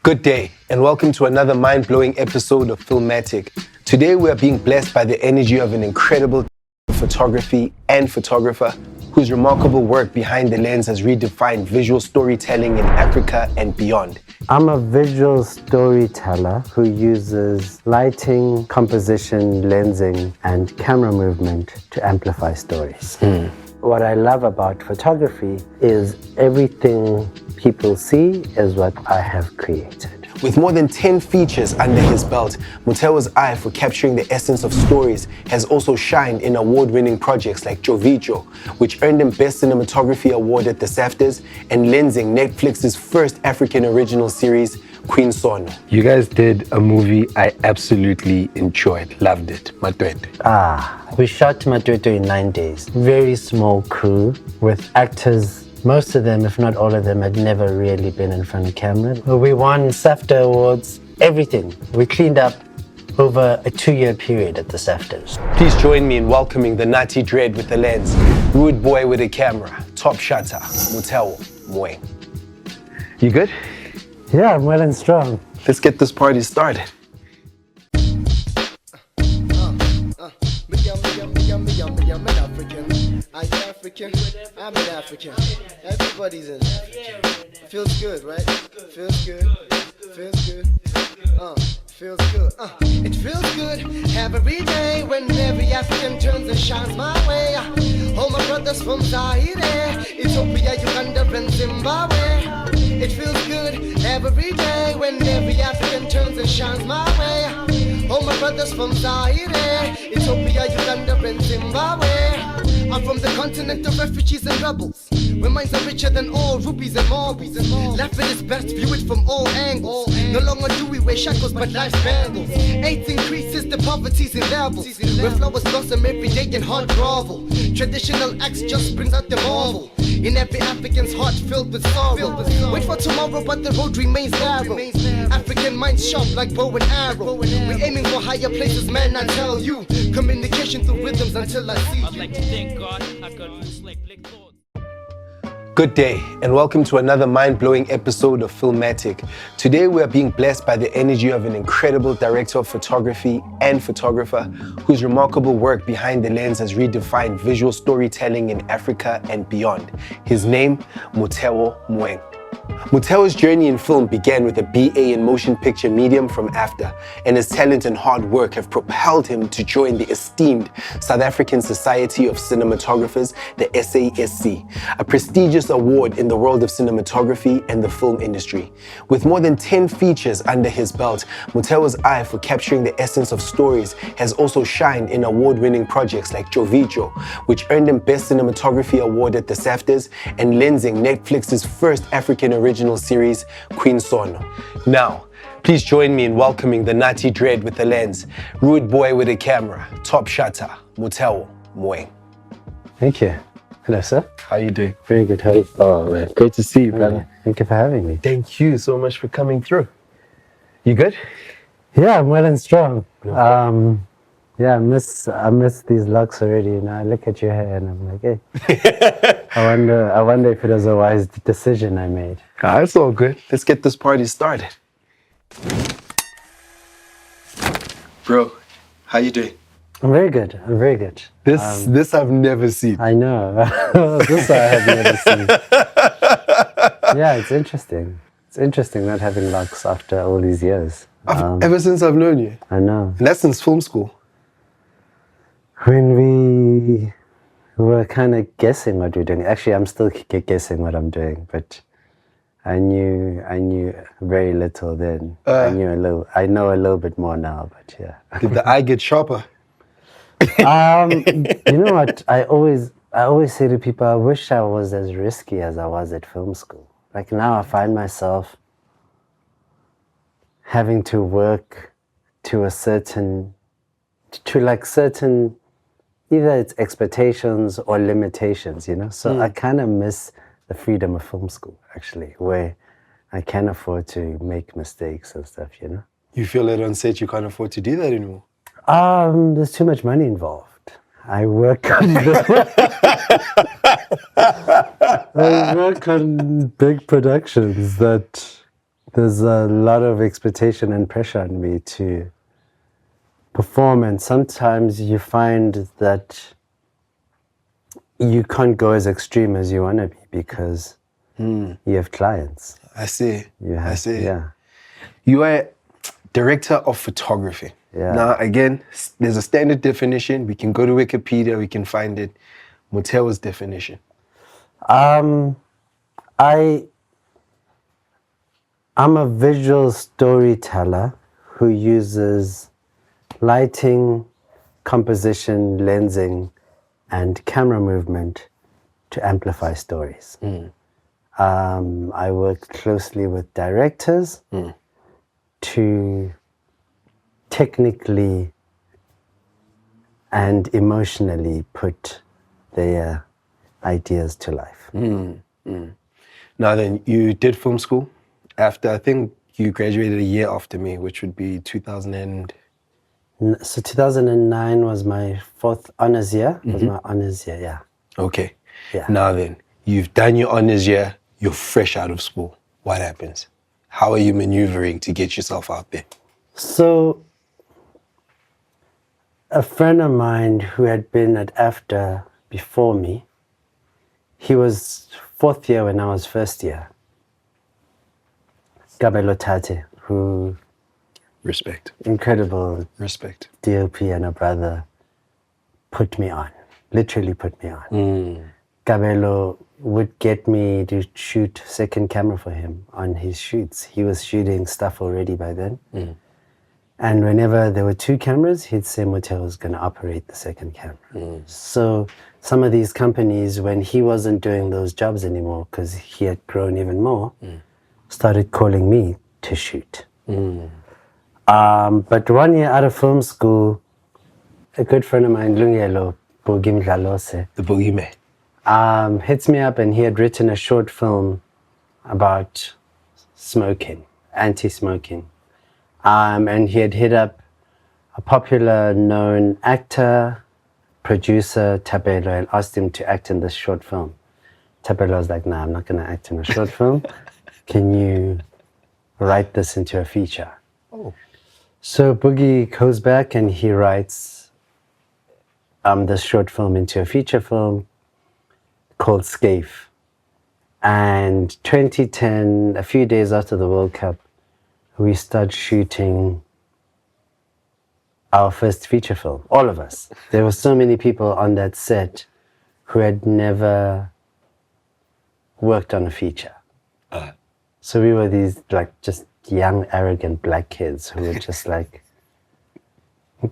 Good day, and welcome to another mind-blowing episode of Filmatic. Today we are being blessed by the energy of an incredible photography and photographer whose remarkable work behind the lens has redefined visual storytelling in Africa and beyond. I'm a visual storyteller who uses lighting, composition, lensing, and camera movement to amplify stories. What I love about photography is everything people see is what I have created. With more than 10 features under his belt, Motheo's eye for capturing the essence of stories has also shined in award-winning projects like Jovijo, which earned him Best Cinematography Award at the S.A.S.C, and lensing Netflix's first African original series, Queen Sono. You guys did a movie I absolutely enjoyed, loved it, Matwetwe. We shot Matwetwe in 9 days. Very small crew with actors. Most of them, if not all of them, had never really been in front of camera. We won SAFTA awards, everything. We cleaned up over a 2-year period at the SAFTAs. Please join me in welcoming the Nati Dread with the lens, rude boy with a camera, top shutter, Motheo, Moeng. You good? Yeah, I'm well and strong. Let's get this party started. I'm an African. Everybody's an African. Feels good, right? Feels good. Feels good. Feels good. It feels good every day when every African turns and shines my way. All my brothers from Zaire, Ethiopia, Uganda, and Zimbabwe. It feels good every day when every African turns and shines my way. All my brothers from Zaire, Ethiopia, Uganda, and Zimbabwe. I'm from the continent of refugees and rebels, where minds are richer than all rubies and marbles. Life at its best, view it from all angles. No longer do we wear shackles, but life's bangles. AIDS increases, the poverty's in levels, where flowers blossom every day in hard grovel. Traditional acts just brings out the marvel in every African's heart filled with sorrow. Wait for tomorrow, but the road remains narrow. African minds sharp like bow and arrow. We're aiming for higher places, man, I tell you. Communication through rhythms until I see you. I'd like to thank God I got loose like blick thoughts. Good day, and welcome to another mind-blowing episode of Filmatic. Today we are being blessed by the energy of an incredible director of photography and photographer whose remarkable work behind the lens has redefined visual storytelling in Africa and beyond. His name, Motheo Moeng. Motheo's journey in film began with a BA in motion picture medium from AFDA, and his talent and hard work have propelled him to join the esteemed South African Society of Cinematographers, the S.A.S.C, a prestigious award in the world of cinematography and the film industry. With more than 10 features under his belt, Motheo's eye for capturing the essence of stories has also shined in award-winning projects like Jovijo, which earned him Best Cinematography Award at the S.A.S.C, and lensing Netflix's first African original series, Queen Sono. Now, please join me in welcoming the Nati Dread with the lens, rude boy with a camera, top shutter, Motheo Moeng. Thank you. Hello, sir. How you doing? Very good. How are you? Oh man, great to see you, brother. Thank you for having me. Thank you so much for coming through. You good? Yeah, I'm well and strong. Yeah, I miss these locks already. You know, I look at your hair and I'm like, hey. I wonder if it was a wise decision I made. It's all good. Let's get this party started. Bro, how you doing? I'm very good. I'm very good. This I've never seen. I know. This I have never seen. Yeah, it's interesting. It's interesting not having locks after all these years. Ever since I've known you. I know. And that's since film school. When we were kind of guessing what we're doing. Actually, I'm still guessing what I'm doing, but I knew very little then. I know a little bit more now, but yeah. Did the eye get sharper? You know what? I always say to people, I wish I was as risky as I was at film school. Like now I find myself having to work to certain, either it's expectations or limitations, you know? So I kind of miss the freedom of film school, actually, where I can afford to make mistakes and stuff, you know? You feel that on set you can't afford to do that anymore? There's too much money involved. I work on big productions that there's a lot of expectation and pressure on me to perform, and sometimes you find that you can't go as extreme as you want to be because you have clients. I see. I see. Yeah. You are director of photography. Yeah. Now, again, there's a standard definition. We can go to Wikipedia, we can find it. Motheo's definition. I'm a visual storyteller who uses lighting, composition, lensing, and camera movement to amplify stories. I work closely with directors to technically and emotionally put their ideas to life. Now then, you did film school after, I think you graduated a year after me, which would be 2000 So 2009 was my fourth honors year. Was my honors year, yeah. Okay. Yeah. Now then, you've done your honors year, you're fresh out of school. What happens? How are you maneuvering to get yourself out there? So a friend of mine who had been at AFDA before me, he was fourth year when I was first year. Gabelo Tate, who Respect. incredible Respect. DOP and a brother, put me on, literally put me on. Gabelo would get me to shoot second camera for him on his shoots. He was shooting stuff already by then. And whenever there were two cameras, he'd say Motheo was going to operate the second camera. So some of these companies, when he wasn't doing those jobs anymore, because he had grown even more, started calling me to shoot. But 1 year out of film school, a good friend of mine, Lungelo Bogimdlalose, The boogeyman. hits me up, and he had written a short film about smoking, anti-smoking. And he had hit up a popular known actor, producer, Tabelo, and asked him to act in this short film. Tabelo was like, nah, I'm not going to act in a short film. Can you write this into a feature? So Boogie goes back and he writes this short film into a feature film called S.A.S.C. And 2010, a few days after the World Cup, we start shooting our first feature film, all of us. There were so many people on that set who had never worked on a feature. So we were these like just young, arrogant black kids who were just like,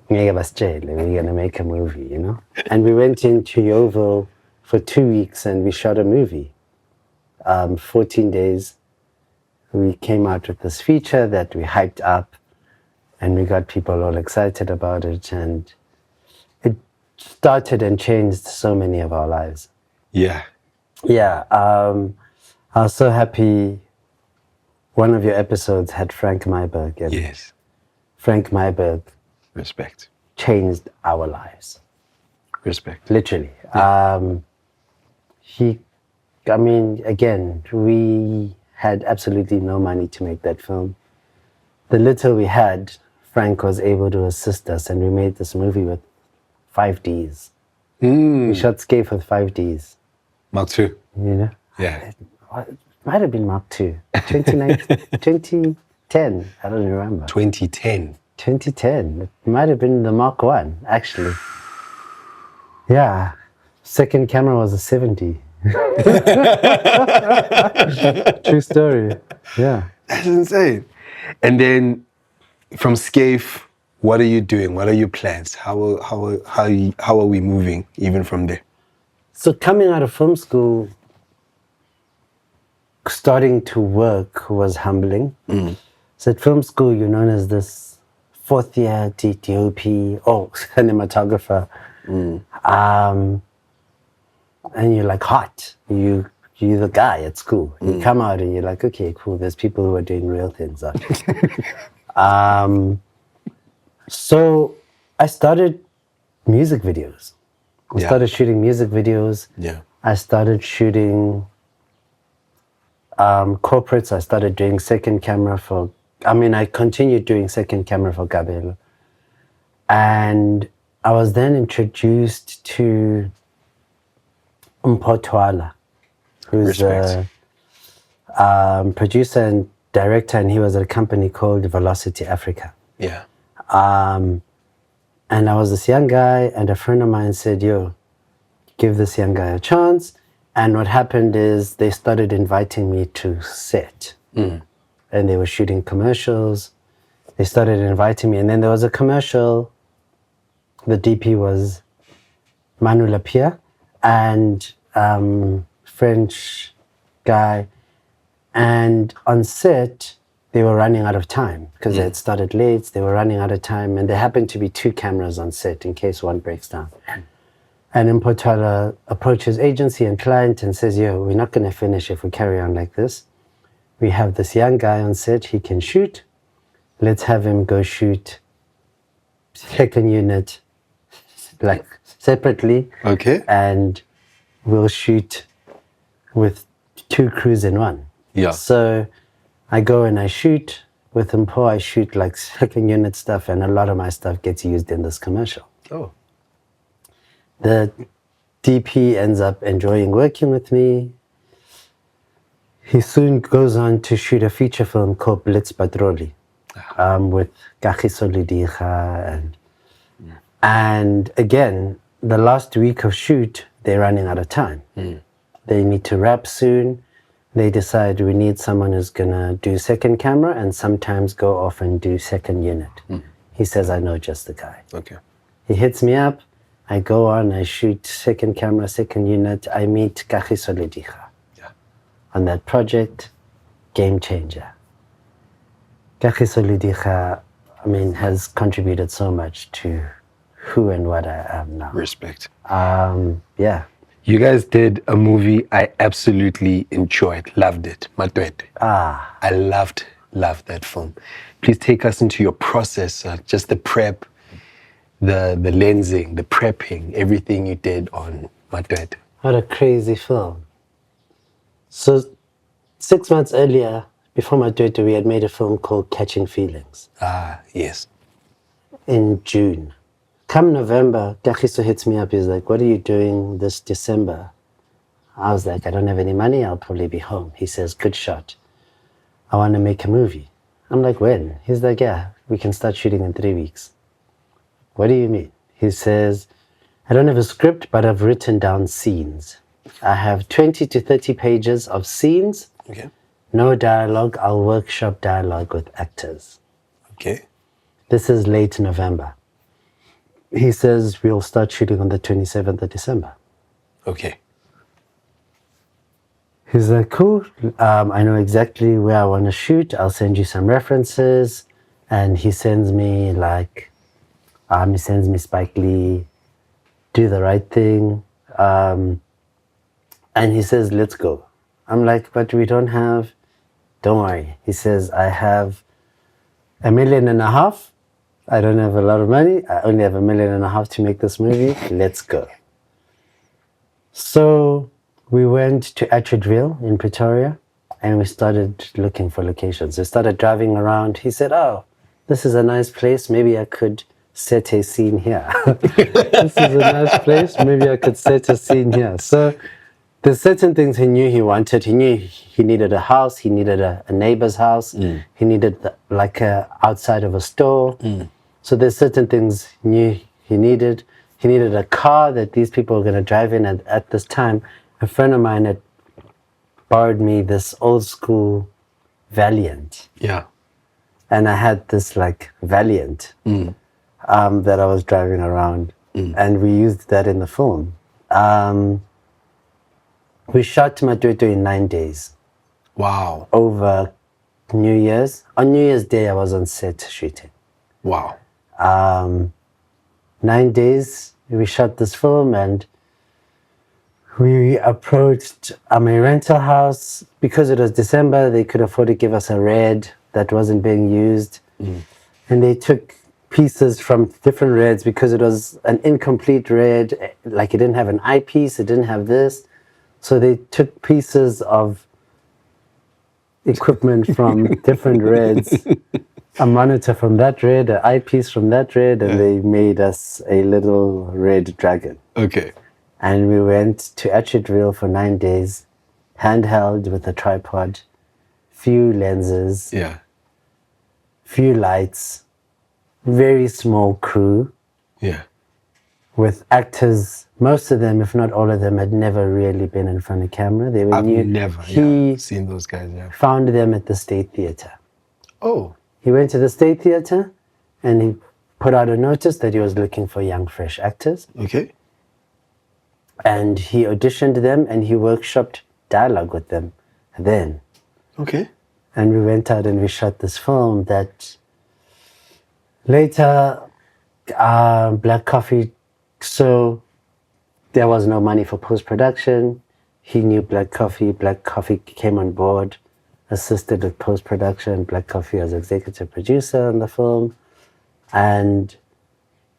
we're going to make a movie, you know? And we went into Yeovil for 2 weeks and we shot a movie. 14 days. We came out with this feature that we hyped up and we got people all excited about it, and it started and changed so many of our lives. Yeah. Yeah, I was so happy. One of your episodes had Frank Myberg, and Yes. Frank Myberg Respect. changed our lives, Respect. literally. Again, we had absolutely no money to make that film. The little we had, Frank was able to assist us, and we made this movie with 5Ds. We shot S.A.S.C. with 5Ds. Mark II. You know? Yeah. It might have been Mark II. 2010, I don't remember. 2010. 2010. It might have been the Mark I, actually. Yeah. Second camera was a 70. True story. Yeah. That's insane. And then from S.A.S.C., what are you doing? What are your plans? How are we moving even from there? So coming out of film school, starting to work was humbling. So at film school, you're known as this fourth year DOP, cinematographer. And you're like hot. You're the guy at school. You come out and you're like, okay, cool. There's people who are doing real things out here. So I started music videos. I started shooting music videos. Yeah. I started shooting corporates. I started doing second camera I continued doing second camera for Gabelo. And I was then introduced to Mpotwala, who's a producer and director, and he was at a company called Velocity Africa. Yeah. And I was this young guy, and a friend of mine said, yo, give this young guy a chance. And what happened is they started inviting me to set. And they were shooting commercials. They started inviting me. And then there was a commercial. The DP was Manu Lapierre and French guy. And on set, they were running out of time because they had started late. They were running out of time. And there happened to be 2 cameras on set in case one breaks down. And Mpotwala approaches agency and client and says, yo, we're not going to finish if we carry on like this. We have this young guy on set. He can shoot. Let's have him go shoot second unit, like separately. Okay. And we'll shoot with 2 crews in one. Yeah. So I go and I shoot with Mpo. I shoot like second unit stuff, and a lot of my stuff gets used in this commercial. Oh. The DP ends up enjoying working with me. He soon goes on to shoot a feature film called Blitz Patroli with Kagiso Lidiga. And again, the last week of shoot, they're running out of time. They need to wrap soon. They decide we need someone who's going to do second camera and sometimes go off and do second unit. He says, I know just the guy. Okay. He hits me up. I go on, I shoot second camera, second unit. I meet Kagiso Lidiga. On that project, game changer. Kagiso Lidiga, has contributed so much to who and what I am now. Respect. Yeah. You guys did a movie I absolutely enjoyed, loved it, Matwetwe. I loved that film. Please take us into your process, just the prep, the lensing, the prepping, everything you did on Matwetwe. What a crazy film. So 6 months earlier, before Matwetwe, we had made a film called Catching Feelings. Yes. In June. Come November, Kagiso hits me up. He's like, what are you doing this December? I was like, I don't have any money. I'll probably be home. He says, good shot. I want to make a movie. I'm like, when? He's like, yeah, we can start shooting in 3 weeks. What do you mean? He says, I don't have a script, but I've written down scenes. I have 20 to 30 pages of scenes. Okay. No dialogue. I'll workshop dialogue with actors. Okay. This is late November. He says we'll start shooting on the 27th of December. Okay. He's like, cool. I know exactly where I want to shoot. I'll send you some references. And he sends me Spike Lee, Do the Right Thing. And he says, let's go. I'm like, but we don't have, don't worry. He says, I have $1.5 million. I don't have a lot of money. I only have $1.5 million to make this movie. Let's go. So we went to Atteridgeville in Pretoria and we started looking for locations. We started driving around. He said, oh, this is a nice place. Maybe I could set a scene here. This is a nice place. Maybe I could set a scene here. So there's certain things he knew he wanted. He knew he needed a house. He needed a neighbor's house. He needed outside of a store. So there's certain things he knew he needed. He needed a car that these people were going to drive in. And at this time, a friend of mine had borrowed me this old school Valiant. Yeah. And I had this Valiant that I was driving around. And we used that in the film. We shot Matwetwe in 9 days. Wow. Over New Year's. On New Year's Day, I was on set shooting. Wow. 9 days, we shot this film and we approached a rental house. Because it was December, they could afford to give us a red that wasn't being used. And they took pieces from different reds because it was an incomplete red. It didn't have an eyepiece, it didn't have this. So they took pieces of equipment from different reds, a monitor from that red, an eyepiece from that red, and they made us a little red dragon. Okay. And we went to Atchedville for 9 days, handheld with a tripod, few lenses, Yeah. few lights, very small crew Yeah. with actors. Most of them, if not all of them, had never really been in front of camera. They were I've new. never He seen those guys. Yeah. found them at the State Theatre. Oh. He went to the State Theatre and he put out a notice that he was looking for young, fresh actors. Okay. And he auditioned them and he workshopped dialogue with them then. Okay. And we went out and we shot this film that later, Black Coffee, so there was no money for post-production. He knew Black Coffee. Black Coffee came on board, assisted with post-production. Black Coffee was executive producer on the film. And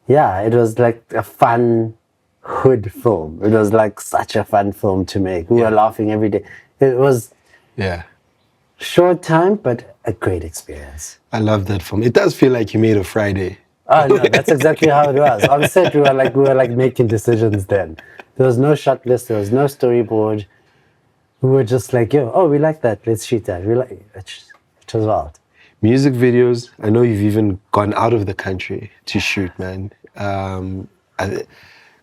yeah, it was like a fun hood film. It was like such a fun film to make. We were laughing every day. It was Yeah. short time, but a great experience. I love that film. It does feel like you made a Friday. Oh no, that's exactly how it was. On set, we were like making decisions then. There was no shot list, there was no storyboard. We were just like, yo, oh, we like that. Let's shoot that. We like it was wild. Music videos. I know you've even gone out of the country to shoot, man.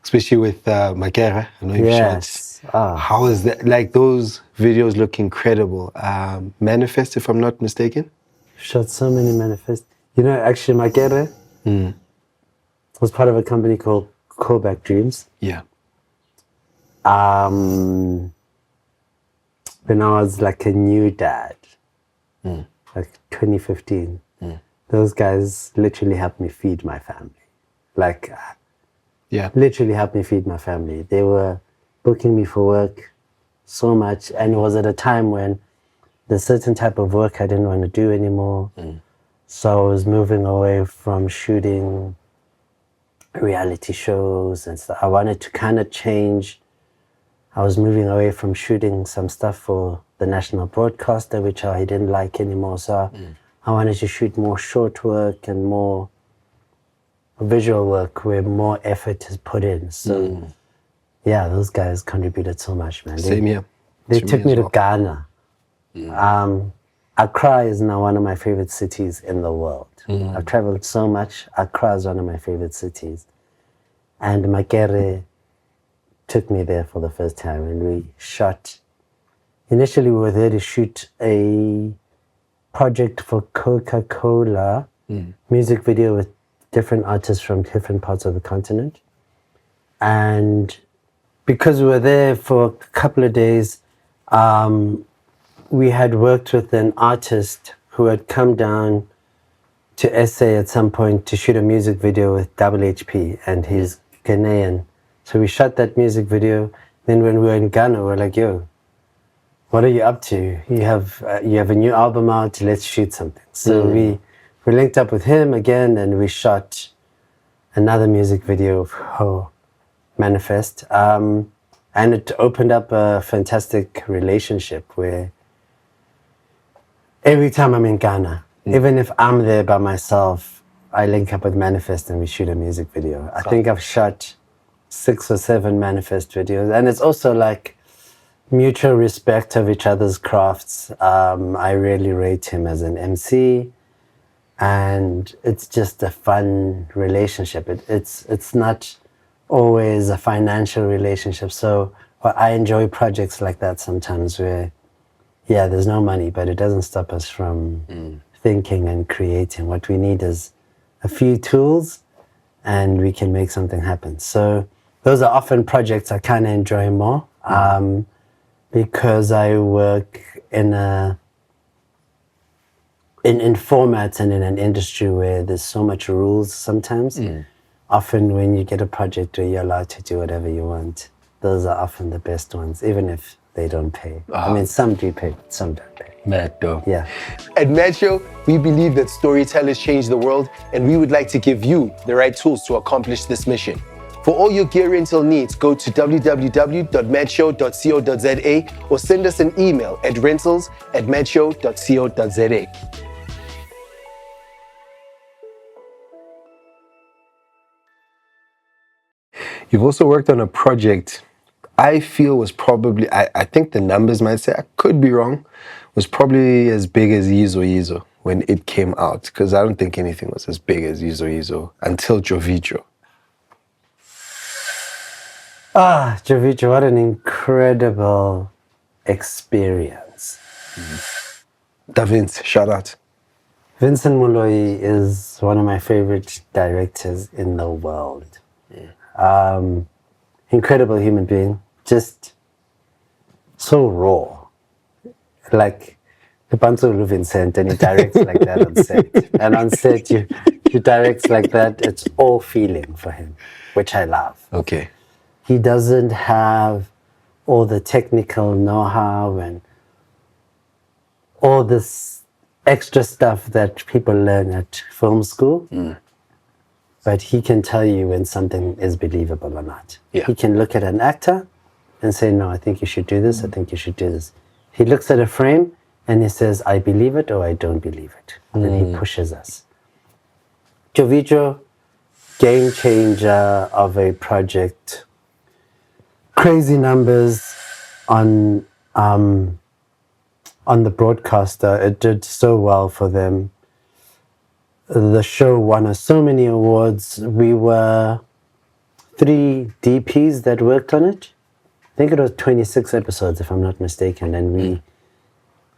Especially with Makera. I know you've Yes. shot. How is that? Like, those videos look incredible. Manifest, if I'm not mistaken. Shot so many manifests. You know, actually, Makere was part of a company called Callback Dreams. Yeah. When I was like a new dad, like 2015, those guys literally helped me feed my family. Like, Yeah. literally helped me feed my family. They were booking me for work so much, and it was at a time when there's certain type of work I didn't want to do anymore. So I was moving away from shooting reality shows and stuff. I wanted to kind of change. I was moving away from shooting some stuff for the national broadcaster, which I didn't like anymore. So I wanted to shoot more short work and more visual work where more effort is put in. So yeah, those guys contributed so much, man. Same here. They To took me me as to Ghana. Accra is now one of my favorite cities in the world. I've traveled so much. Accra is one of my favorite cities. And Makere took me there for the first time and we shot. Initially, we were there to shoot a project for Coca-Cola, music video with different artists from different parts of the continent. And because we were there for a couple of days, we had worked with an artist who had come down to SA at some point to shoot a music video with Double HP, and he's Ghanaian. So we shot that music video. Then when we were in Ghana, we were like, yo, what are you up to? You have a new album out, let's shoot something. So we linked up with him again and we shot another music video of Manifest. And it opened up a fantastic relationship where every time I'm in Ghana, even if I'm there by myself, I link up with Manifest and we shoot a music video. I think I've shot 6 or 7 Manifest videos. And it's also like mutual respect of each other's crafts. I really rate him as an MC. And it's just a fun relationship. It's not always a financial relationship. So I enjoy projects like that sometimes where, yeah, there's no money, but it doesn't stop us from thinking and creating. What we need is a few tools and we can make something happen. So those are often projects I kind of enjoy more because I work in formats and in an industry where there's so much rules sometimes. Often when you get a project where you're allowed to do whatever you want, those are often the best ones, even if they don't pay. I mean, some do pay, but some don't pay. Mad though. Yeah. At Motheo, we believe that storytellers change the world, and we would like to give you the right tools to accomplish this mission. For all your gear rental needs, go to www.madshow.co.za or send us an email at rentals@madshow.co.za. You've also worked on a project I feel was probably, I think the numbers might say, I could be wrong, was probably as big as Yizo Yizo when it came out, because I don't think anything was as big as Yizo Yizo until Jovijo. Jovijo, what an incredible experience. Da Vinci, shout out. Vincent Moloi is one of my favorite directors in the world. Incredible human being, just so raw. Like the Bantu Vincent, and he directs like that on set. And on set, you direct like that, it's all feeling for him, which I love. Okay. He doesn't have all the technical know-how and all this extra stuff that people learn at film school. But he can tell you when something is believable or not. Yeah. He can look at an actor and say, no, I think you should do this, I think you should do this. He looks at a frame and he says, I believe it or I don't believe it. And then he pushes us. Jovijo, game changer of a project. Crazy numbers on the broadcaster. It did so well for them. The show won us so many awards. We were 3 DPs that worked on it. I think it was 26 episodes, if I'm not mistaken. And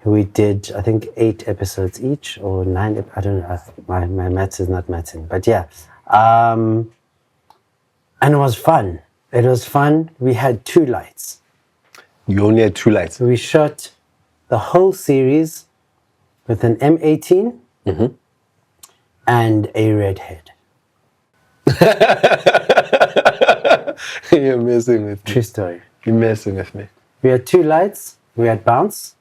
we did, I think, 8 episodes each, or 9, I don't know. My maths is not mathsing. But yeah. And it was fun. It was fun. We had 2 lights. You only had 2 lights. We shot the whole series with an M18 and a redhead. You're messing with me. True story. You're messing with me. We had 2 lights. We had bounce.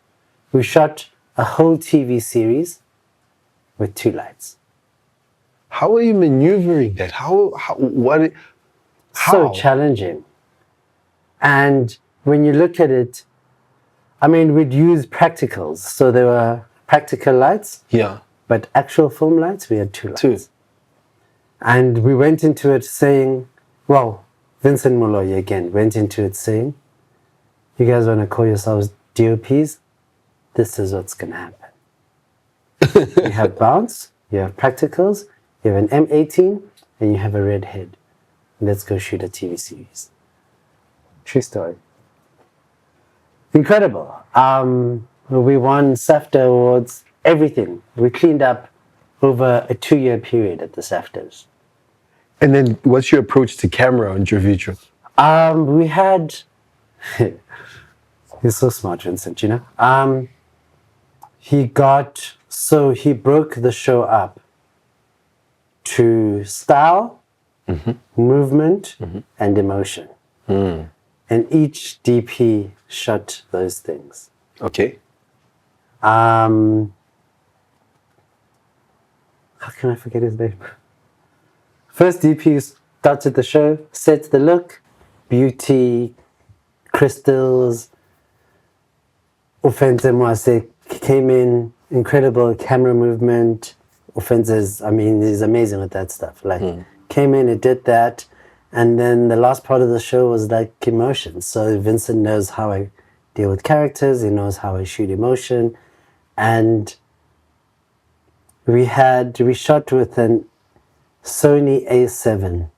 We shot a whole TV series with 2 lights. How are you maneuvering that? How? So challenging. And when you look at it, I mean, we'd use practicals. So there were practical lights. Yeah. But actual film lights, we had 2 lights. 2. And we went into it saying, well, Vincent Moloi again went into it saying, you guys want to call yourselves DOPs? This is what's going to happen. You have bounce, you have practicals, you have an M18, and you have a red head. Let's go shoot a TV series. True story. Incredible. We won SAFTA awards, everything. We cleaned up over a 2-year period at the SAFTAs. And then what's your approach to camera on Jovijo? We had... He's so smart, Vincent, you know? He broke the show up to style, movement, and emotion. And each DP shot those things. Okay. How can I forget his name? First DP started the show, set the look, beauty, crystals. Ofenze Mwase came in, incredible camera movement. Ofenze's, I mean, he's amazing with that stuff. Like, came in, he did that. And then the last part of the show was like emotion. So Vincent knows how I deal with characters, he knows how I shoot emotion. And we shot with an Sony A7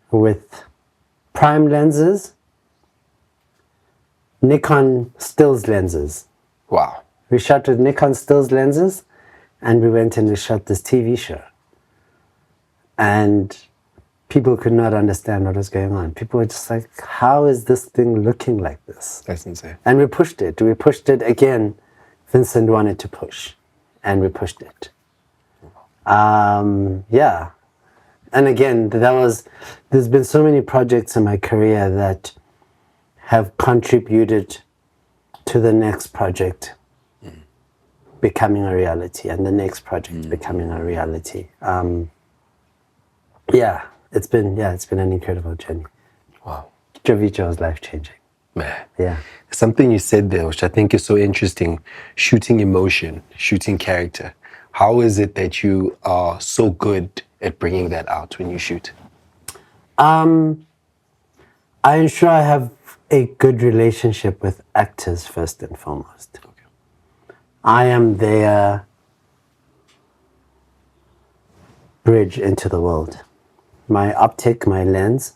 with prime lenses, Nikon stills lenses. Wow. We shot with Nikon stills lenses, and we went and we shot this TV show. And people could not understand what was going on. People were just like, how is this thing looking like this? That's insane. And we pushed it. We pushed it again. Vincent wanted to push, and we pushed it. Yeah. And again, there's been so many projects in my career that have contributed to the next project becoming a reality, and the next project becoming a reality. Yeah, it's been an incredible journey. Wow. Jovicho was life-changing. Man. Yeah. Something you said there, which I think is so interesting, shooting emotion, shooting character. How is it that you are so good at bringing that out when you shoot? I ensure I have a good relationship with actors first and foremost. Okay. I am their bridge into the world. My optic, my lens,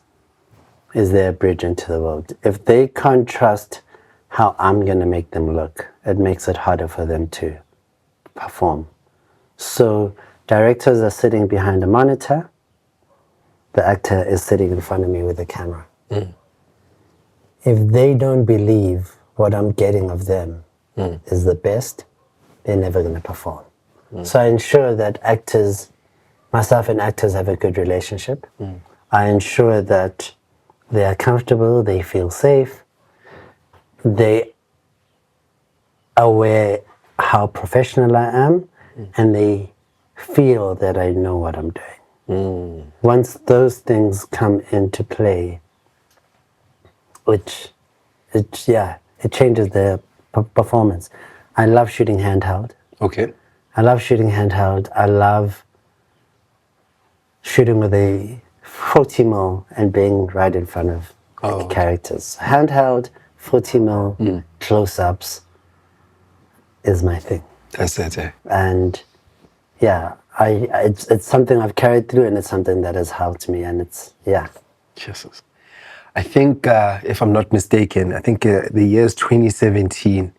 is their bridge into the world. If they can't trust how I'm going to make them look, it makes it harder for them to perform. So directors are sitting behind a monitor. The actor is sitting in front of me with a camera. If they don't believe what I'm getting of them is the best, they're never going to perform. So I ensure that myself and actors have a good relationship. I ensure that they are comfortable, they feel safe, they are aware how professional I am, and they feel that I know what I'm doing. Once those things come into play, it changes their performance. I love shooting handheld. Okay. I love shooting handheld. I love shooting with a 40mm and being right in front of the characters. Handheld, 40mm, close-ups is my thing. That's it, eh? And yeah, it's something I've carried through, and it's something that has helped me, and Jesus. I think, if I'm not mistaken, the year is 2017,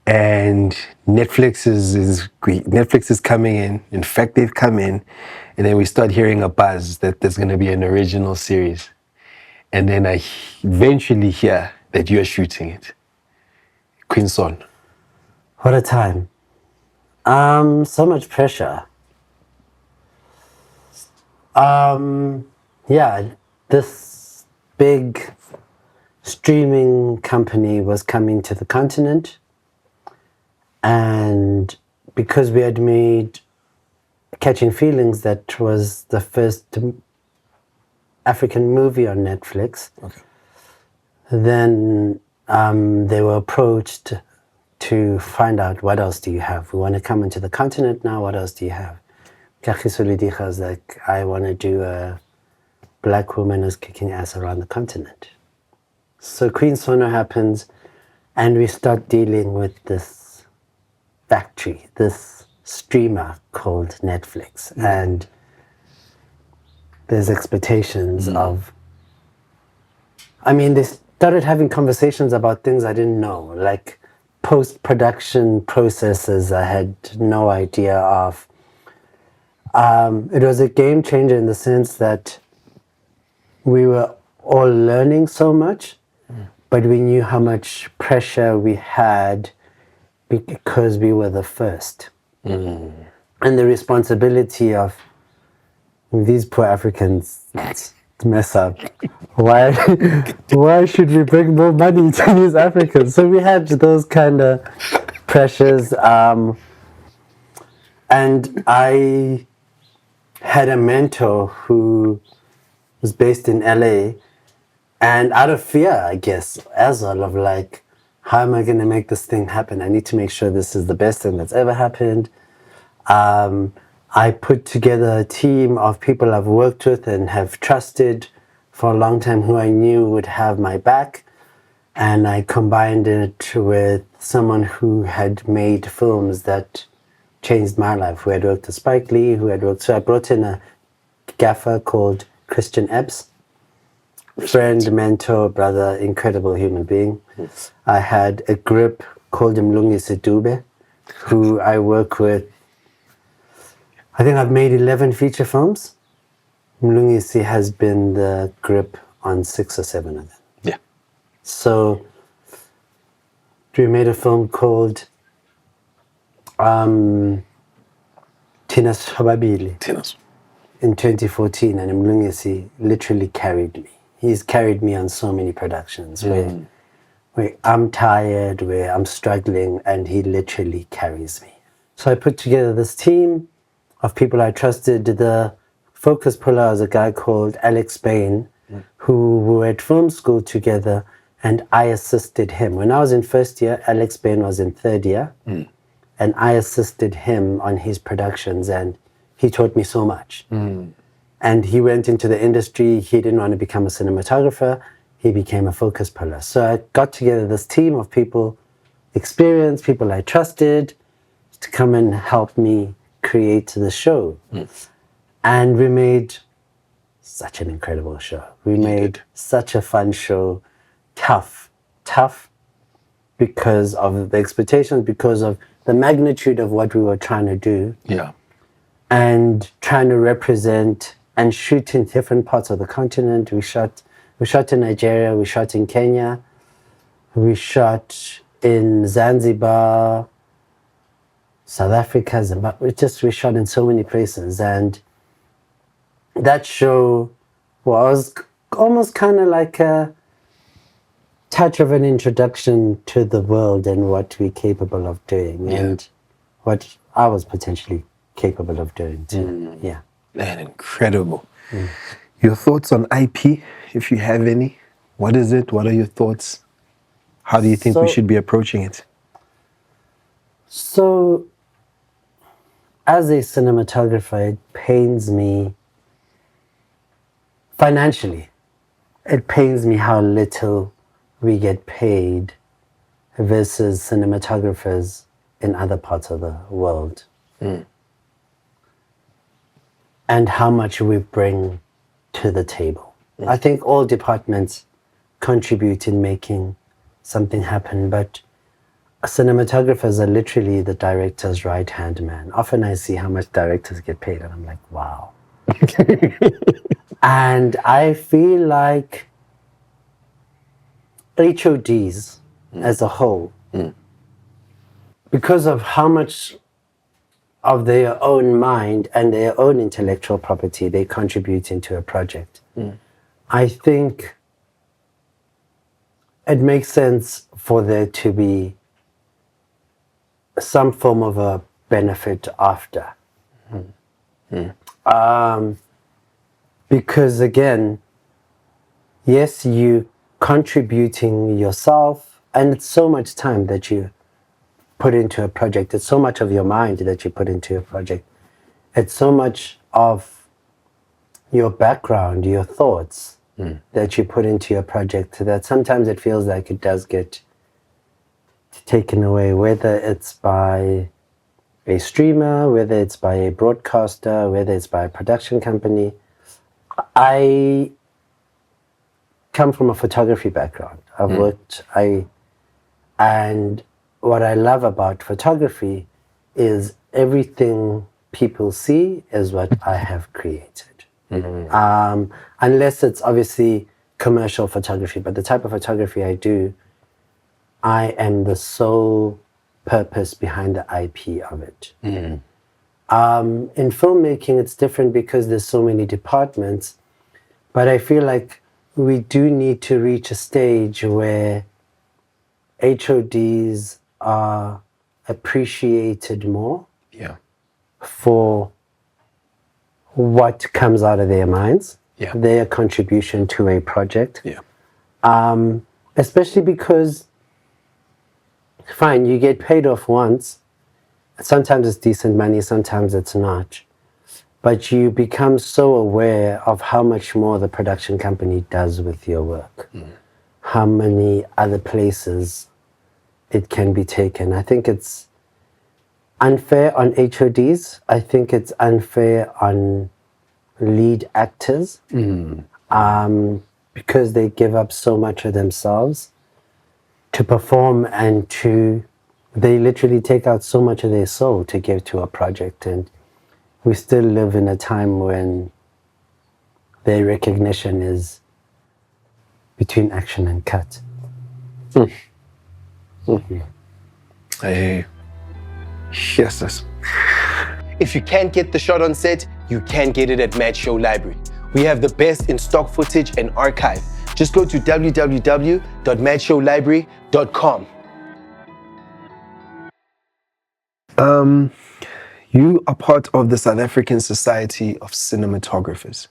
and Netflix is coming in. In fact, they've come in, and then we start hearing a buzz that there's going to be an original series. And then I eventually hear that you're shooting it. Queen Son. What a time. So much pressure. This big streaming company was coming to the continent, and because we had made Catching Feelings, that was the first African movie on Netflix, then they were approached to find out, what else do you have? We want to come into the continent now, what else do you have? Kagiso Lidiga was like, I want to do a black woman who's kicking ass around the continent. So Queen Sono happens, and we start dealing with this factory, this streamer called Netflix. And there's expectations of, they started having conversations about things I didn't know, like post-production processes I had no idea of. It was a game changer in the sense that we were all learning so much, but we knew how much pressure we had because we were the first. And the responsibility of these poor Africans mess up. Why should we bring more money to these Africans? So we had those kind of pressures. And I had a mentor who was based in LA, and out of fear, I guess, as well, of like, how am I going to make this thing happen? I need to make sure this is the best thing that's ever happened. I put together a team of people I've worked with and have trusted for a long time, who I knew would have my back. And I combined it with someone who had made films that changed my life, who had worked with Spike Lee, so I brought in a gaffer called Christian Epps, friend, mentor, brother, incredible human being. I had a grip called Mlungisi Dube, who I work with. I think I've made 11 feature films. Mlungisi has been the grip on 6 or 7 of them. Yeah. So we made a film called Tinas Hababili in 2014, and Mlungisi literally carried me. He's carried me on so many productions where I'm tired, where I'm struggling, and he literally carries me. So I put together this team of people I trusted. The focus puller was a guy called Alex Bain, who we were at film school together, and I assisted him. When I was in first year, Alex Bain was in third year, and I assisted him on his productions, and he taught me so much. And he went into the industry. He didn't want to become a cinematographer. He became a focus puller. So I got together this team of people, experienced, people I trusted, to come and help me create the show. And we made such an incredible show. We made such a fun show. Tough because of the expectations, because of the magnitude of what we were trying to do. Yeah. And trying to represent and shoot in different parts of the continent. We shot in Nigeria, we shot in Kenya, we shot in Zanzibar, South Africa, Zimbabwe. We shot in so many places. And that show was almost kind of like a touch of an introduction to the world and what we're capable of doing, and what I was potentially capable of doing too. Yeah. Man, incredible. Your thoughts on IP, if you have any? What is it? What are your thoughts? How do you think we should be approaching it? So, as a cinematographer, it pains me financially. It pains me how little we get paid versus cinematographers in other parts of the world. And how much we bring to the table. I think all departments contribute in making something happen, but cinematographers are literally the director's right-hand man. Often I see how much directors get paid, and I'm like, wow. And I feel like HODs as a whole, because of how much of their own mind and their own intellectual property they contribute into a project, I think it makes sense for there to be some form of a benefit after. Because again, yes, you contributing yourself, and it's so much time that you put into a project. It's so much of your mind that you put into a project. It's so much of your background, your thoughts that you put into your project, that sometimes it feels like it does get taken away, whether it's by a streamer, whether it's by a broadcaster, whether it's by a production company. I come from a photography background. I've worked, and what I love about photography is everything people see is what I have created. Unless it's obviously commercial photography, but the type of photography I do, I am the sole purpose behind the IP of it. In filmmaking, it's different because there's so many departments, but I feel like we do need to reach a stage where HODs are appreciated more for what comes out of their minds, their contribution to a project. Especially because, fine, you get paid off once. Sometimes it's decent money, sometimes it's not. But you become so aware of how much more the production company does with your work. How many other places it can be taken. I think it's unfair on HODs. I think it's unfair on lead actors because they give up so much of themselves to perform, and they literally take out so much of their soul to give to a project. And we still live in a time when their recognition is between action and cut. Yes. If you can't get the shot on set, you can get it at Mad Show Library. We have the best in stock footage and archive. Just go to www.madshowlibrary.com. You are part of the South African Society of Cinematographers.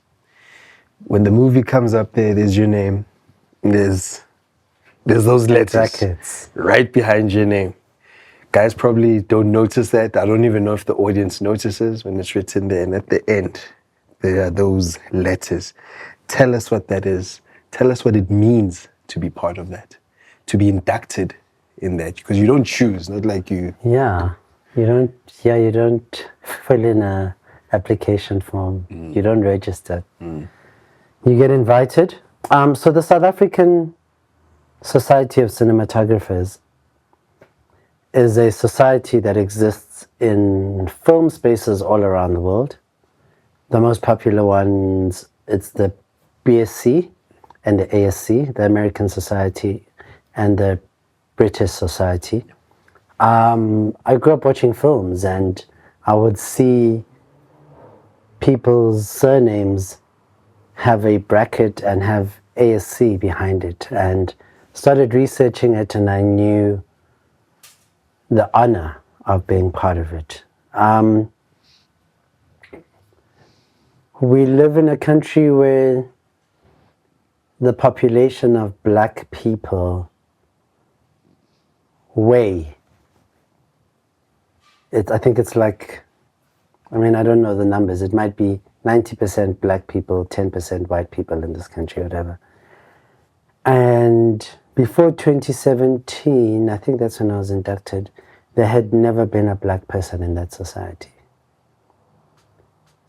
When the movie comes up there's your name. There's those letters Brackets. right behind your name. Guys probably don't notice that. I don't even know if the audience notices when it's written there. And at the end, there are those letters. Tell us what that is. Tell us what it means to be part of that, to be inducted in that. Because you don't choose, not like you. Yeah, you don't fill in a application form. You don't register. You get invited. So the South African Society of Cinematographers is a society that exists in film spaces all around the world. The most popular ones, it's the BSC and the A.S.C, the American Society, and the British Society. I grew up watching films, and I would see people's surnames have a bracket and have A.S.C behind it, and started researching it, and I knew the honor of being part of it. We live in a country where the population of black people I think it's like, I don't know the numbers. It might be 90% black people, 10% white people in this country, whatever. And before 2017, I think that's when I was inducted, there had never been a black person in that society.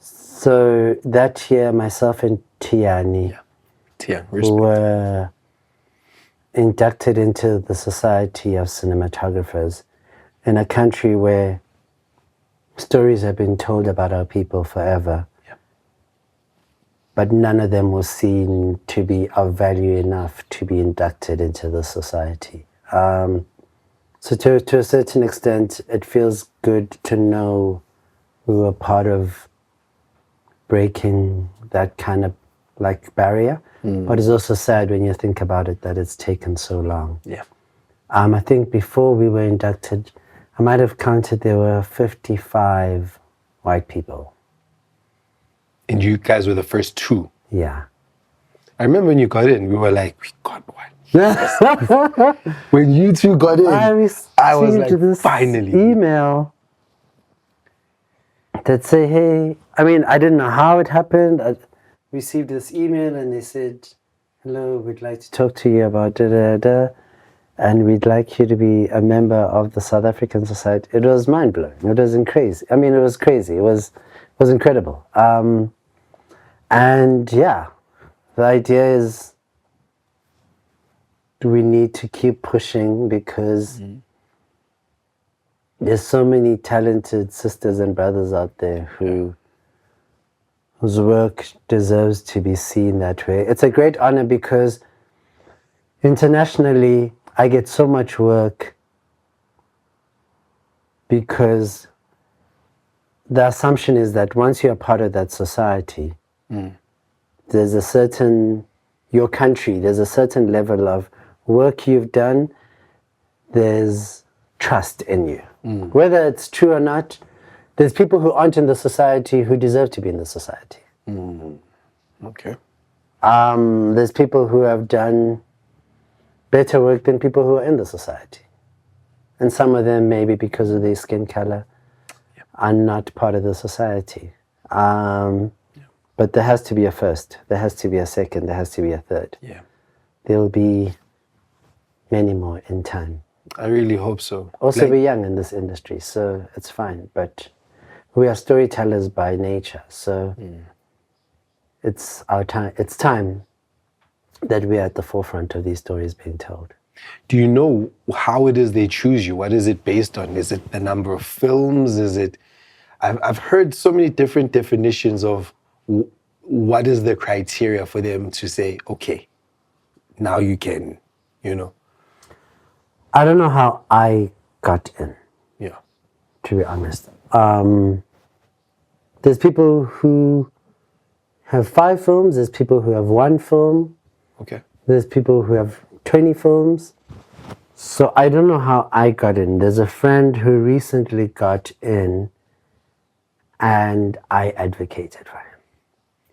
So that year, myself and Tiani were inducted into the Society of Cinematographers in a country where stories have been told about our people forever. But none of them was seen to be of value enough to be inducted into the society. So to a certain extent, it feels good to know we were part of breaking that kind of like barrier. But it's also sad when you think about it that it's taken so long. I think before we were inducted, I might have counted there were 55 white people. And you guys were the first two. Yeah. I remember when you got in, we were like, we got one. When you two got in, I was like, this finally. Email that say, hey, I didn't know how it happened. I received this email and they said, hello, we'd like to talk to you about da-da-da, and we'd like you to be a member of the South African Society. It was mind-blowing. It wasn't crazy. It was crazy. It was incredible. And yeah, the idea is we need to keep pushing because there's so many talented sisters and brothers out there whose work deserves to be seen that way. It's a great honor because internationally I get so much work because the assumption is that once you're part of that society, there's a certain level of work you've done, there's trust in you. Whether it's true or not, there's people who aren't in the society who deserve to be in the society. Okay. There's people who have done better work than people who are in the society. And some of them, maybe because of their skin color, are not part of the society. But there has to be a first, there has to be a second, there has to be a third. There will be many more in time. I really hope so. Also, we're young in this industry, so it's fine. But we are storytellers by nature, so it's our time. It's time that we're at the forefront of these stories being told. Do you know how it is they choose you? What is it based on? Is it the number of films? Is it? I've heard so many different definitions of what is the criteria for them to say, okay, now you can, I don't know how I got in. Yeah. To be honest. There's people who have 5 films, there's people who have 1 film. Okay. There's people who have 20 films. So I don't know how I got in. There's a friend who recently got in and I advocated for him.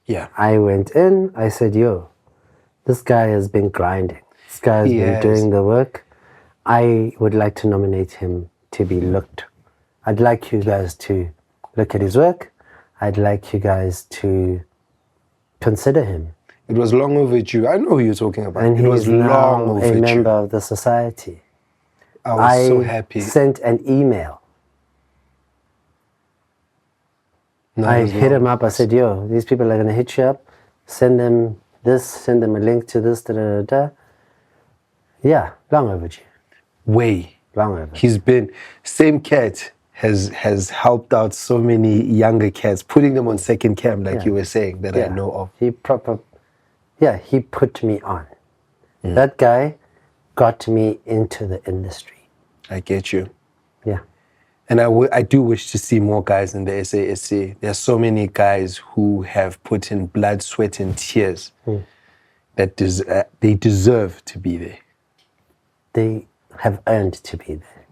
Yeah. I went in, I said, yo, this guy has been grinding. This guy has been doing the work. I would like to nominate him to be looked. I'd like you guys to look at his work. I'd like you guys to consider him. It was long overdue. I know who you're talking about. And it was he's long now overdue. a member of the society. I was so happy. Sent an email. No, I it was hit long. him up. I said, yo, these people are going to hit you up. Send them this, send them a link to this, da-da-da-da. Yeah, long overdue. Way. Long overdue. He's been, same cat has helped out so many younger cats, putting them on second cam, like you were saying, that I know of. He put me on. That guy got me into the industry. I get you. Yeah. And I do wish to see more guys in the S.A.S.C. There's so many guys who have put in blood, sweat, and tears that they deserve to be there. They have earned to be there.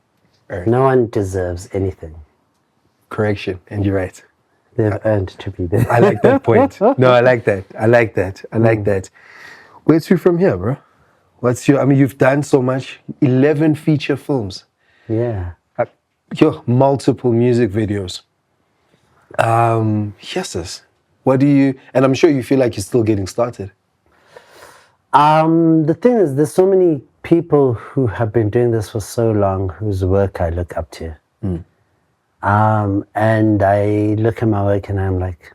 Earned. No one deserves anything. Correction, and you're right. They've earned to be there. I like that point. No, I like that. I like that. I like that. Where to from here, bro? You've done so much. 11 feature films. Yeah. Multiple music videos. Yes. What do you, and I'm sure you feel like you're still getting started. The thing is, there's so many people who have been doing this for so long whose work I look up to. And I look at my work and I'm like,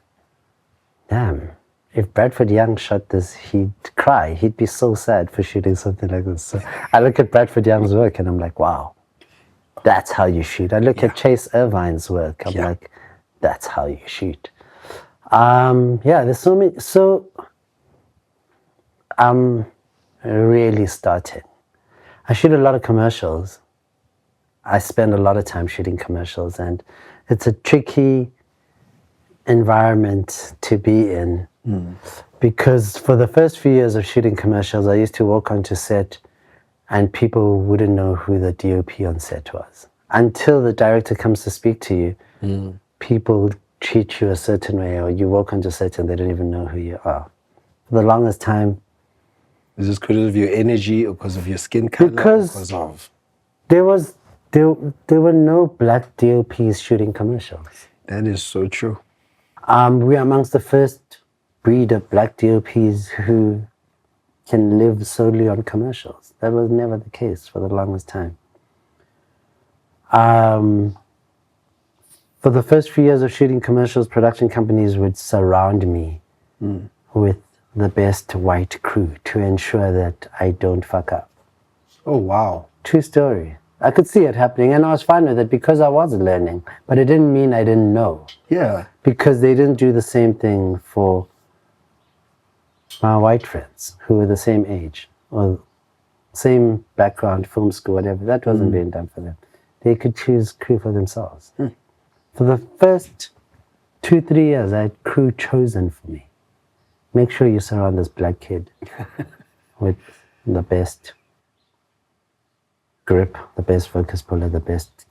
damn, if Bradford Young shot this, he'd cry. He'd be so sad for shooting something like this. So I look at Bradford Young's work and I'm like, wow, that's how you shoot. I look at Chase Irvine's work. I'm like, that's how you shoot. There's so many. So I'm really starting. I shoot a lot of commercials. I spend a lot of time shooting commercials, and it's a tricky environment to be in because for the first few years of shooting commercials, I used to walk onto set and people wouldn't know who the DOP on set was. Until the director comes to speak to you, people treat you a certain way, or you walk onto set and they don't even know who you are. For the longest time. Is this because of your energy or because of your skin color? Because there were no black DOPs shooting commercials. That is so true. We are amongst the first breed of black DOPs who can live solely on commercials. That was never the case for the longest time. For the first few years of shooting commercials, production companies would surround me with the best white crew to ensure that I don't fuck up. Oh, wow. True story. I could see it happening and I was fine with it because I was learning, but it didn't mean I didn't know. Yeah. Because they didn't do the same thing for my white friends who were the same age or same background, film school, whatever. That wasn't being done for them. They could choose crew for themselves. For the first 2-3 years, I had crew chosen for me. Make sure you surround this black kid with the best grip, the best focus puller, the best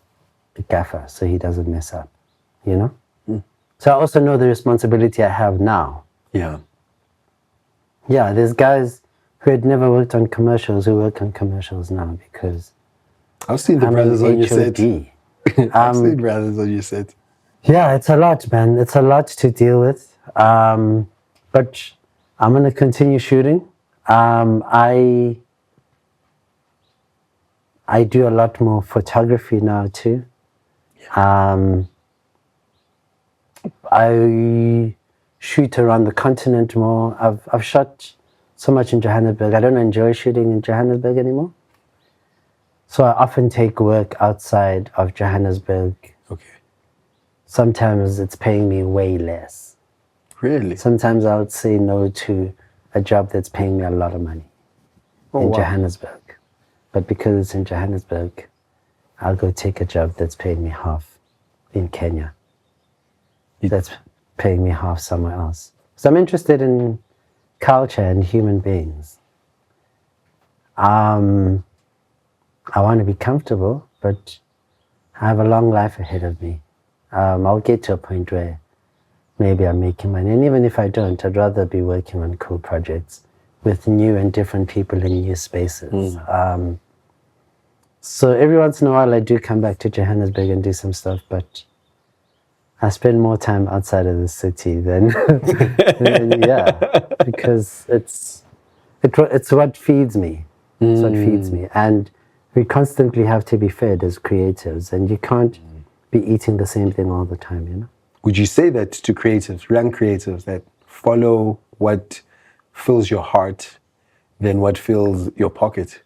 gaffer, so he doesn't mess up, you know? So I also know the responsibility I have now. Yeah. Yeah, there's guys who had never worked on commercials who work on commercials now because I've seen the brothers on your set. I've seen brothers on your set. Yeah, it's a lot, man. It's a lot to deal with. But I'm going to continue shooting. I do a lot more photography now too. I shoot around the continent more. I've shot so much in Johannesburg. I don't enjoy shooting in Johannesburg anymore. So I often take work outside of Johannesburg. Okay. Sometimes it's paying me way less. Really? Sometimes I would say no to a job that's paying me a lot of money in Johannesburg. But because it's in Johannesburg, I'll go take a job that's paying me half in Kenya. That's paying me half somewhere else. So I'm interested in culture and human beings. I want to be comfortable, but I have a long life ahead of me. I'll get to a point where maybe I'm making money. And even if I don't, I'd rather be working on cool projects with new and different people in new spaces. So every once in a while I do come back to Johannesburg and do some stuff, but I spend more time outside of the city than, because it's what feeds me. It's what feeds me. And we constantly have to be fed as creatives, and you can't be eating the same thing all the time, you know? Would you say that to creatives, young creatives, that follow what fills your heart than what fills your pocket?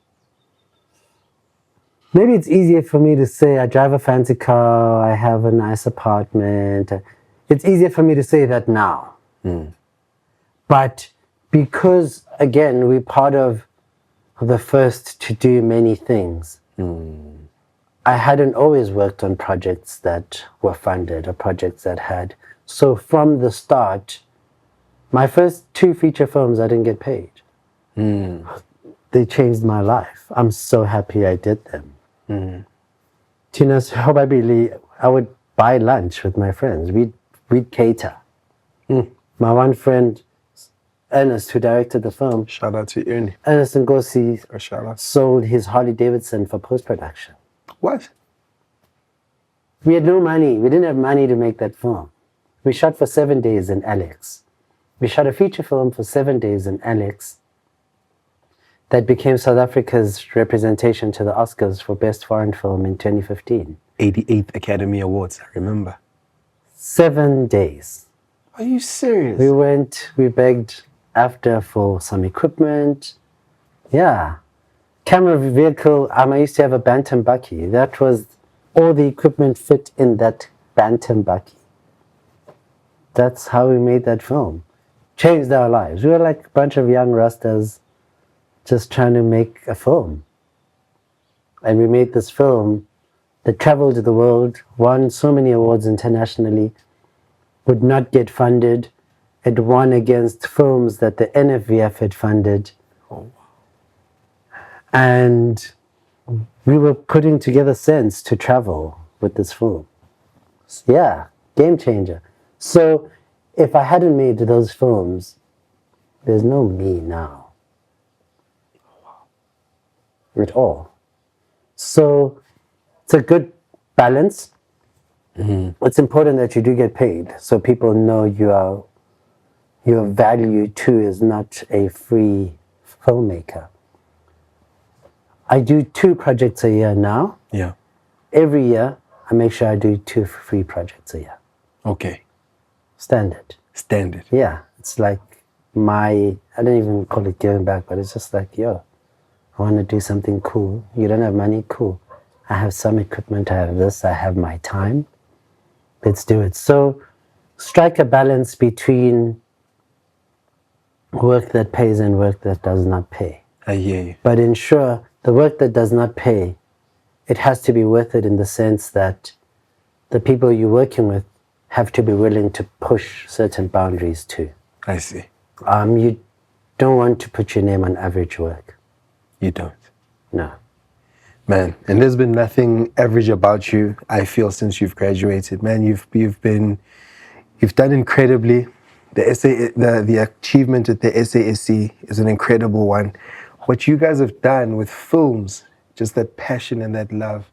Maybe it's easier for me to say I drive a fancy car, I have a nice apartment. It's easier for me to say that now. But because, again, we're part of the first to do many things, I hadn't always worked on projects that were funded or projects that had. So from the start, my first 2 feature films, I didn't get paid. They changed my life. I'm so happy I did them. Tina's probably, I would buy lunch with my friends. We'd cater. My one friend, Ernest, who directed the film, Shout out to Ernie. Ernest Ngosi, Or shout out. sold his Harley Davidson for post-production. What? We had no money. We didn't have money to make that film. We shot for 7 days in Alex. We shot a feature film for 7 days in Alex that became South Africa's representation to the Oscars for Best Foreign Film in 2015. 88th Academy Awards, I remember. 7 days. Are you serious? We begged after for some equipment. Yeah. Camera vehicle, I used to have a Bantam Bucky. That was, all the equipment fit in that Bantam Bucky. That's how we made that film. Changed our lives. We were like a bunch of young Rastas just trying to make a film. And we made this film that traveled the world, won so many awards internationally, would not get funded. It won against films that the NFVF had funded. And we were putting together cents to travel with this film. Yeah, game changer. So if I hadn't made those films, there's no me now. At all. So it's a good balance. It's important that you do get paid so people know your value too is not a free filmmaker. I do 2 projects a year now. Yeah. Every year, I make sure I do 2 free projects a year. Okay. Standard. Standard. Yeah. It's like I don't even call it giving back, but it's just like, yo, I want to do something cool. You don't have money? Cool. I have some equipment, I have this, I have my time. Let's do it. So strike a balance between work that pays and work that does not pay. I hear you. But ensure the work that does not pay, it has to be worth it in the sense that the people you're working with have to be willing to push certain boundaries too. I see. You don't want to put your name on average work. You don't. No. Man, and there's been nothing average about you, I feel, since you've graduated. Man, you've done incredibly. The achievement at the S.A.S.C is an incredible one. What you guys have done with films, just that passion and that love,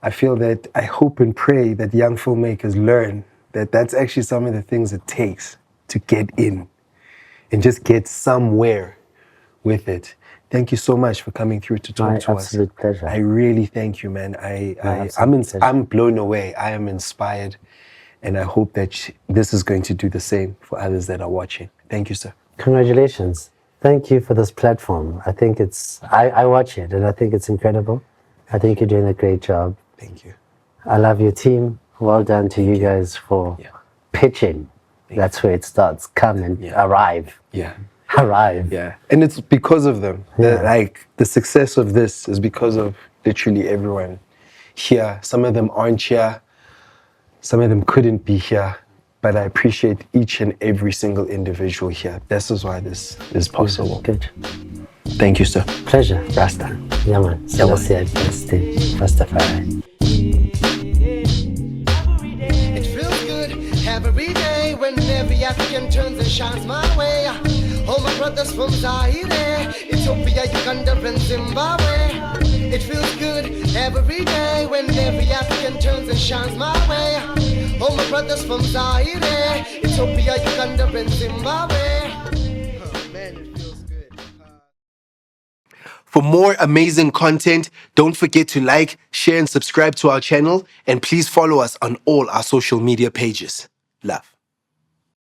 I feel that, I hope and pray that young filmmakers learn that that's actually some of the things it takes to get in and just get somewhere with it. Thank you so much for coming through to talk to us. My absolute pleasure. I really thank you, man. I'm blown away. I am inspired. And I hope that this is going to do the same for others that are watching. Thank you, sir. Congratulations. Thank you for this platform. I think I watch it and I think it's incredible. I think you're doing a great job. Thank you. I love your team. Well done to you guys for pitching. That's where it starts. Come and arrive. Yeah. Arrive. Yeah. And it's because of them. The success of this is because of literally everyone here. Some of them aren't here. Some of them couldn't be here. But I appreciate each and every single individual here. This is why this is possible. Good. Thank you, sir. Pleasure. Rasta. Yeah, man. Rastafari. It feels good having every day when every African turns and shines my way. All my brothers from Zaire, Ethiopia, Uganda, and Zimbabwe. It feels good every day when every African turns and shines my way. All my brothers from Zaire, Ethiopia, Uganda, and Zimbabwe. Oh, man, it feels good. For more amazing content, don't forget to like, share, and subscribe to our channel. And please follow us on all our social media pages. Love.